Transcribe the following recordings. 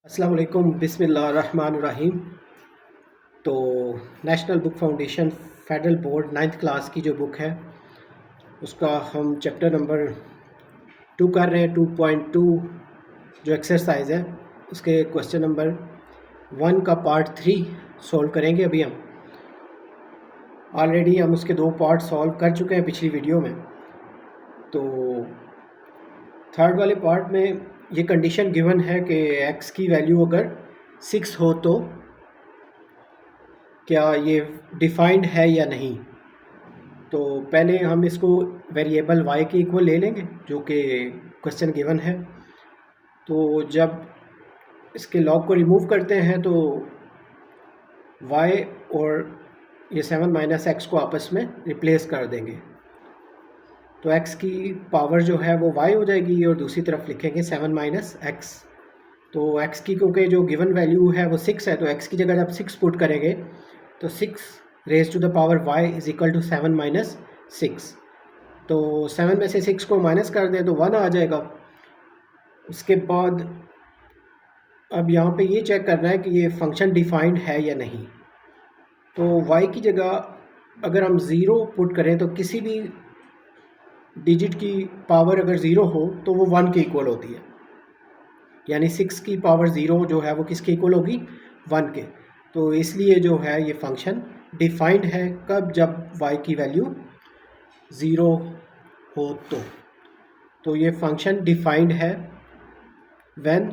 अस्सलाम वालेकुम बिस्मिल्लाहिर्रहमानिर्रहीम। तो national book foundation federal board 9th class की जो बुक है उसका हम चैप्टर नंबर 2 कर रहे हैं। 2.2 जो एक्सरसाइज है उसके क्वेश्चन नंबर 1 का पार्ट 3 सॉल्व करेंगे। अभी हम ऑलरेडी उसके 2 पार्ट सॉल्व कर चुके हैं पिछली वीडियो में। तो थर्ड वाले पार्ट में ये कंडीशन गिवन है कि x की वैल्यू अगर 6 हो तो क्या ये डिफाइंड है या नहीं। तो पहले हम इसको वेरिएबल y के इक्वल ले लेंगे जो कि क्वेश्चन गिवन है। तो जब इसके लॉग को रिमूव करते हैं तो y और ये 7 माइनस एक्स को आपस में रिप्लेस कर देंगे। तो x की पावर जो है वो y हो जाएगी और दूसरी तरफ लिखेंगे 7 माइनस एक्स। तो x की क्योंकि जो गिवन वैल्यू है वो 6 है तो x की जगह जब 6 पुट करेंगे तो 6 raise to the power y is equal to 7 minus 6। तो 7 में से 6 को माइनस कर दें तो 1 आ जाएगा। उसके बाद अब यहाँ पे ये चेक करना है कि ये फंक्शन डिफाइंड है या नहीं। तो y की जगह अगर हम 0 पुट करें तो किसी भी डिजिट की पावर अगर 0 हो तो वो 1 के इक्वल होती है, यानी 6 की पावर 0 जो है वो किसके इक्वल होगी, 1 के। तो इसलिए जो है ये फंक्शन डिफाइंड है कब, जब y की वैल्यू 0 हो तो ये फंक्शन डिफाइंड है when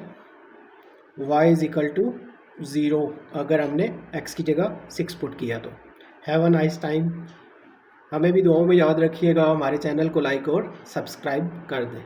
y is equal to 0 अगर हमने x की जगह 6 पुट किया तो। Have a nice time. हमें भी दुआओं में याद रखिएगा। हमारे चैनल को लाइक और सब्सक्राइब कर दें।